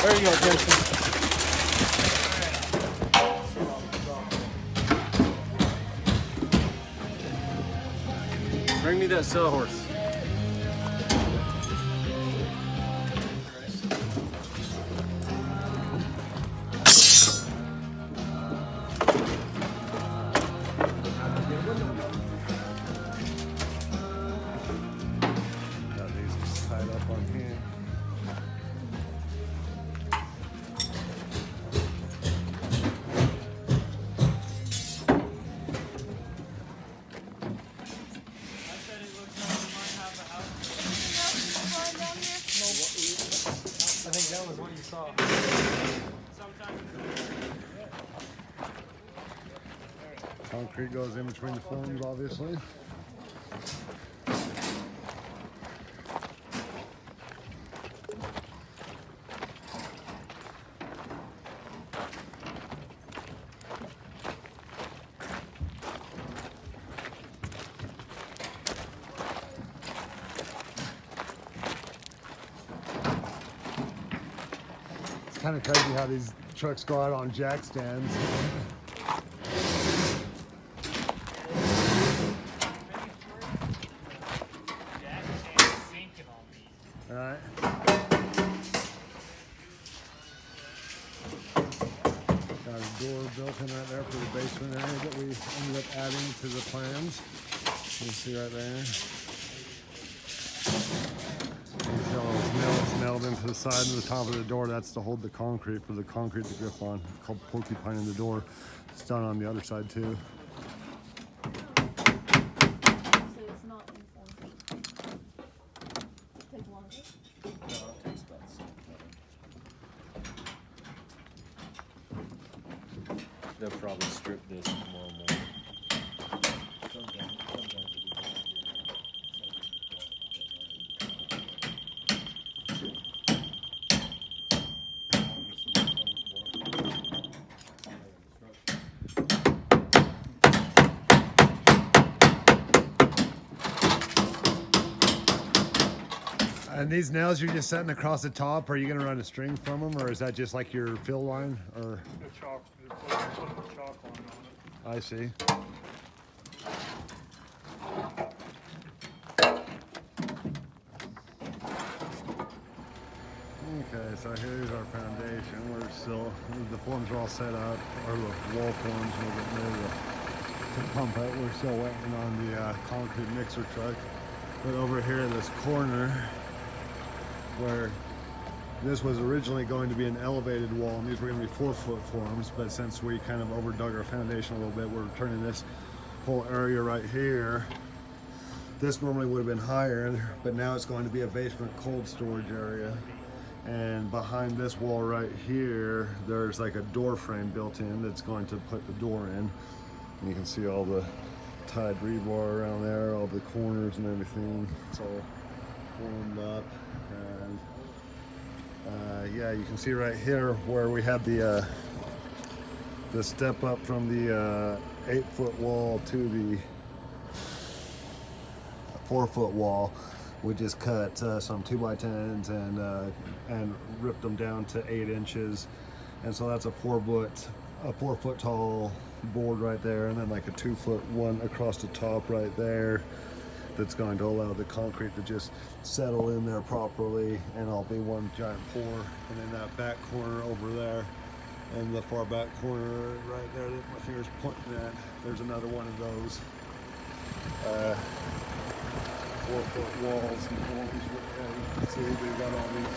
There you go, Jensen. Bring me that sawhorse. Got these tied up on here. I think that was what you saw. Concrete goes in between the forms, obviously. It's kind of crazy how these trucks go out on jack stands. All right. Got a door built in right there for the basement area that we ended up adding to the plans. You can see right there. You can see all those nails nailed into the side and the top of the door. That's to hold the concrete for the concrete to grip on. It's called porcupine in the door. It's done on the other side too. They'll probably strip this tomorrow morning. And these nails you're just setting across the top, are you going to run a string from them, or is that just like your fill line? Or The chalk, put the chalk line on it. I see. Okay, so here's our foundation. We're still, the forms are all set up, or the wall forms we're getting ready to pump out. We're still waiting on the concrete mixer truck. But over here in this corner, where this was originally going to be an elevated wall, and these were going to be 4-foot forms, but since we kind of overdug our foundation a little bit, we're turning this whole area right here. This normally would have been higher, but now it's going to be a basement cold storage area. And behind this wall right here, there's like a door frame built in that's going to put the door in. And you can see all the tied rebar around there, all the corners and everything. It's all formed up. And yeah, you can see right here where we had the step up from the 8-foot wall to the 4-foot wall. We just cut some 2x10s and ripped them down to 8 inches, and so that's a 4-foot tall board right there, and then like a 2-foot one across the top right there. That's going to allow the concrete to just settle in there properly, and I'll be one giant pour. And then that back corner over there, and the far back corner right there that my finger's pointing at, there's another one of those 4-foot walls and forms. You can see we've got all these.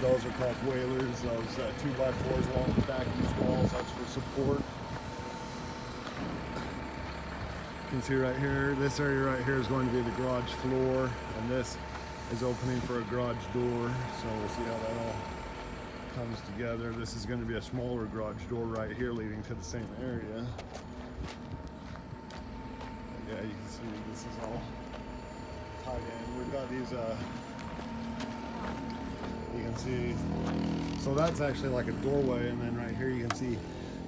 Those are called whalers. Those 2x4s along the back of these walls. That's for support. You can see right here, this area right here is going to be the garage floor, and this is opening for a garage door. So we'll see how that all comes together. This is going to be a smaller garage door right here leading to the same area. Yeah, you can see this is all tied in. We've got these, you can see, so that's actually like a doorway, and then right here you can see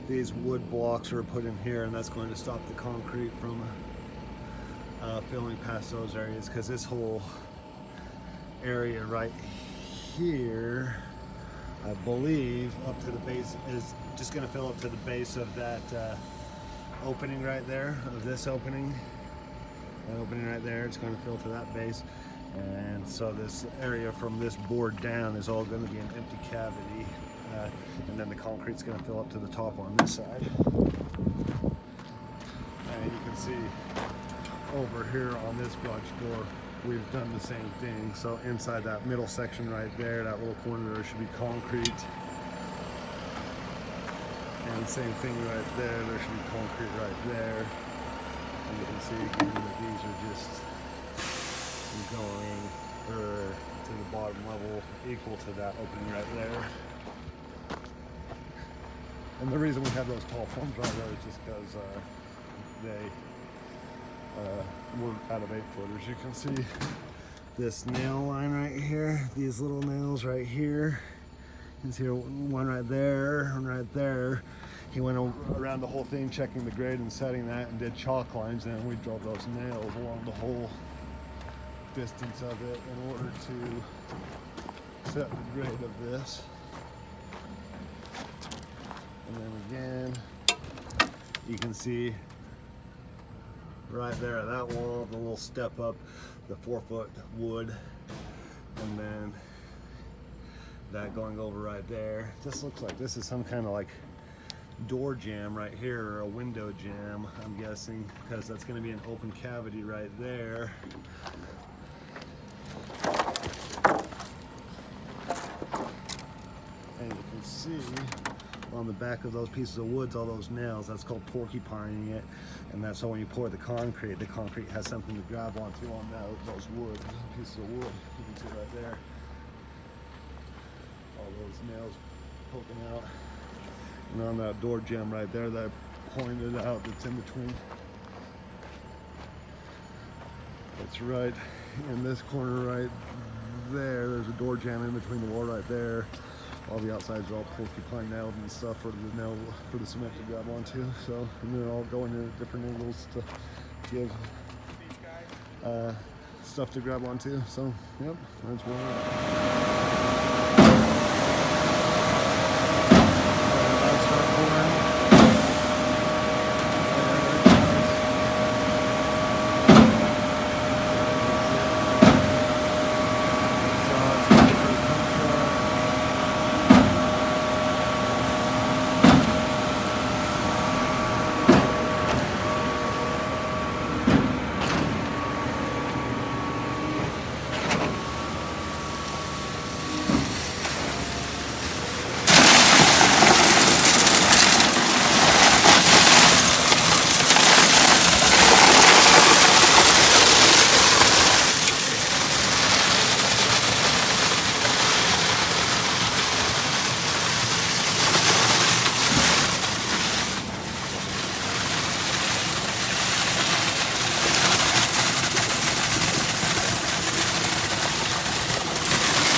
these wood blocks are put in here, and that's going to stop the concrete from filling past those areas, because this whole area right here I believe up to the base is just going to fill up to the base of that opening right there, of this opening. That opening right there, it's going to fill to that base. And so this area from this board down is all going to be an empty cavity. And then the concrete's going to fill up to the top on this side. And you can see over here on this garage door, we've done the same thing. So inside that middle section right there, that little corner, there should be concrete. And same thing right there, there should be concrete right there. And you can see again that these are just going to the bottom level equal to that opening right there. And the reason we have those tall forms right there is just because they were out of 8-footers. You can see this nail line right here, these little nails right here. You can see one right there, one right there. He went around the whole thing checking the grade and setting that and did chalk lines, and we drove those nails along the whole distance of it in order to set the grade of this. And then again, you can see right there at that wall, the little step up, the 4-foot wood, and then that going over right there. This looks like this is some kind of like door jamb right here, or a window jamb, I'm guessing, because that's going to be an open cavity right there. And you can see on the back of those pieces of wood, all those nails, that's called porcupining it. And that's so when you pour the concrete has something to grab onto on those wood, pieces of wood. You can see right there, all those nails poking out. And on that door jamb right there that I pointed out, that's in between, it's right in this corner right there. There's a door jamb in between the wall right there. All the outsides are all porcupine nailed and stuff for the nail, for the cement to grab onto. So, and they're all going in at different angles to give stuff to grab onto. So, yep, that's one.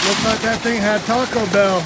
Looks like that thing had Taco Bell.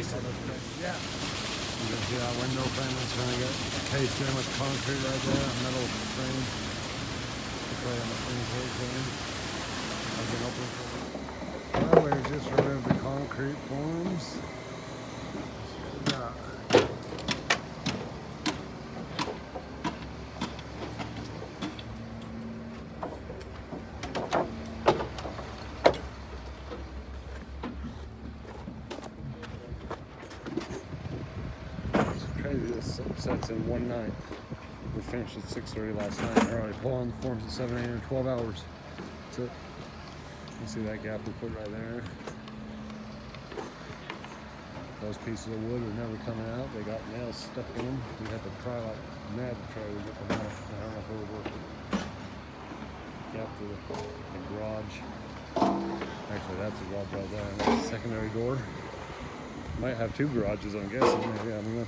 Jason. Yeah. You can see that window frame that's going to get cased in with concrete right there, a metal frame. It's right on the frame cage there. I've been open for well, we just removed the concrete forms. Yeah. Crazy, this sets in one night. We finished at 6:30 last night. We're already pulling the forms at 7 a.m. in 12 hours. That's it. You see that gap we put right there? Those pieces of wood are never coming out. They got nails stuck in them. We had to pry like mad to try to get them out. I don't know if it'll work. Gap to the garage. Actually, that's a garage right there. That's a secondary door. Might have two garages, I'm guessing. Maybe, I don't know.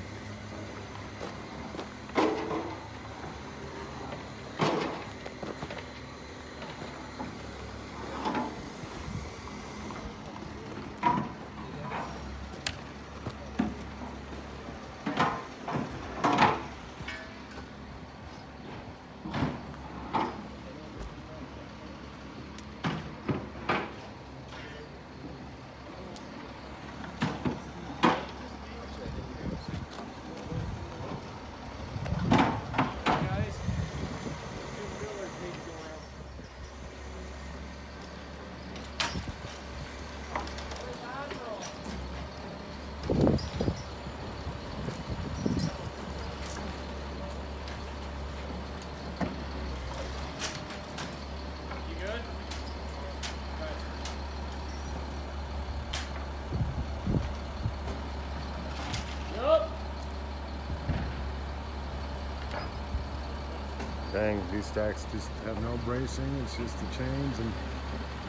Dang, these stacks just have no bracing. It's just the chains and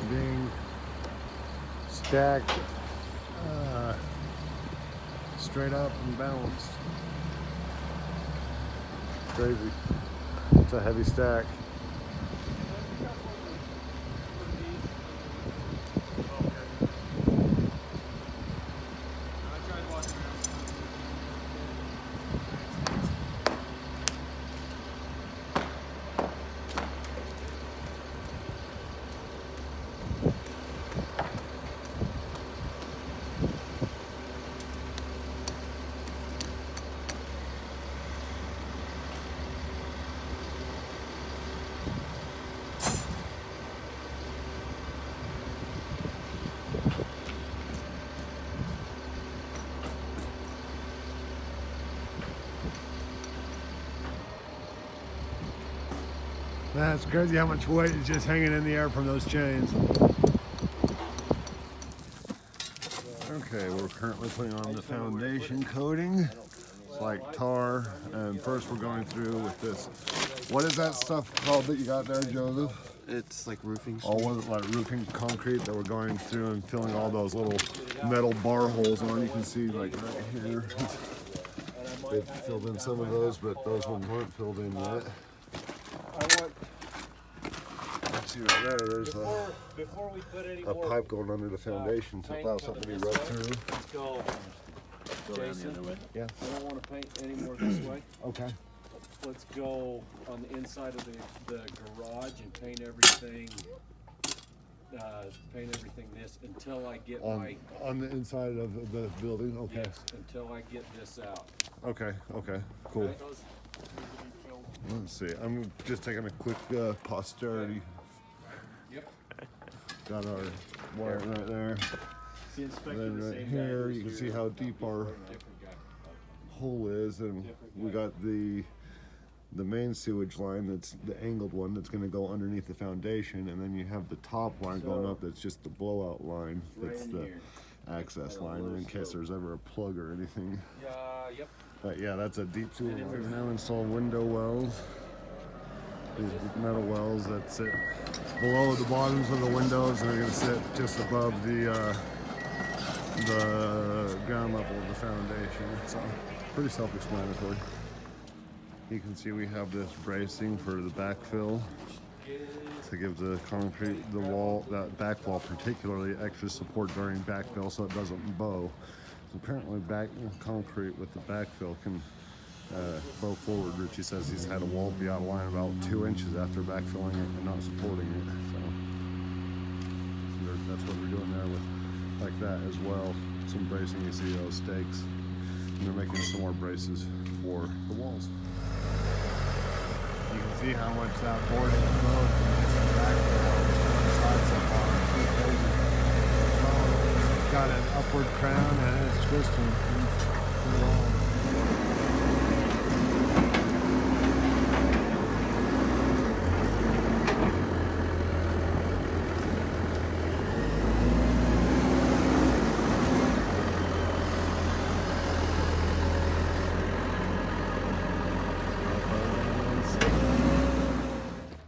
being stacked straight up and balanced. Crazy. It's a heavy stack. That's crazy how much weight is just hanging in the air from those chains. Okay, we're currently putting on the foundation coating. It's like tar, and first we're going through with this. What is that stuff called that you got there, Joseph? It's like roofing. Oh, was it like roofing concrete that we're going through and filling all those little metal bar holes on? You can see like right here. They've filled in some of those, but those ones weren't filled in yet. See right there, there's Before we put any a more, pipe going under the foundation to allow something to be run through. let's go. Jason, Yeah. I don't want to paint any more this way. Okay. Let's go on the inside of the garage and paint everything. Paint everything this until I get On the inside of the building. Okay. yes, until I get this out. Okay. Okay. Cool. Okay? Let's see. I'm just taking a quick posterity. Yep. Got our wire right there. See, inspector And then the right same here, guy you can who's see here. how deep our Different guy. hole is, and we got the main sewage line, that's the angled one, that's going to go underneath the foundation, and then you have the top line going up that's just the blowout line, that's the access line in case there's ever a plug or anything. Yep. But yeah, that's a deep sewer line. We've now installed window wells. These metal wells that sit below the bottoms of the windows, and they're going to sit just above the ground level of the foundation. It's pretty self-explanatory. You can see we have this bracing for the backfill to give the concrete, the wall, that back wall particularly, extra support during backfill so it doesn't bow. Apparently concrete with the backfill can bow forward. Richie says he's had a wall be out of line about 2 inches after backfilling it and not supporting it. So that's what we're doing there with like that as well. Some bracing, you see those stakes. And they're making some more braces for the walls. You can see how much that board is moved from this backfill. One side so far. It's got an upward crown and it's twisting. Too long.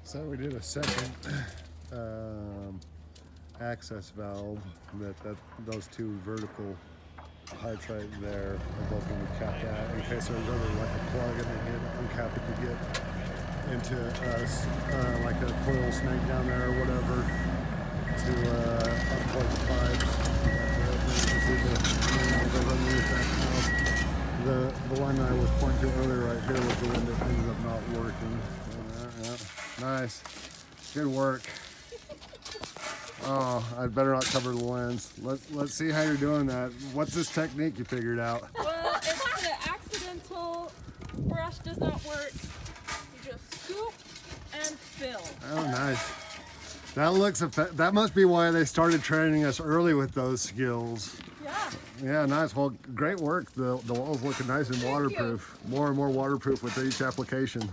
So we did a second access valve those two vertical pipes right there are both going to be capped out in case there's ever like a plug and they need to uncap it to get into like a coil snake down there or whatever to unplug the pipes. The one I was pointing to earlier right here was the one that ended up not working. Nice. Good work. Oh, I'd better not cover the lens. Let's see how you're doing that. What's this technique you figured out? Well, if the accidental brush does not work, you just scoop and fill. Oh, nice. That must be why they started training us early with those skills. Yeah. Yeah, nice. Well, great work. The wall's looking nice and waterproof. More and more waterproof with each application.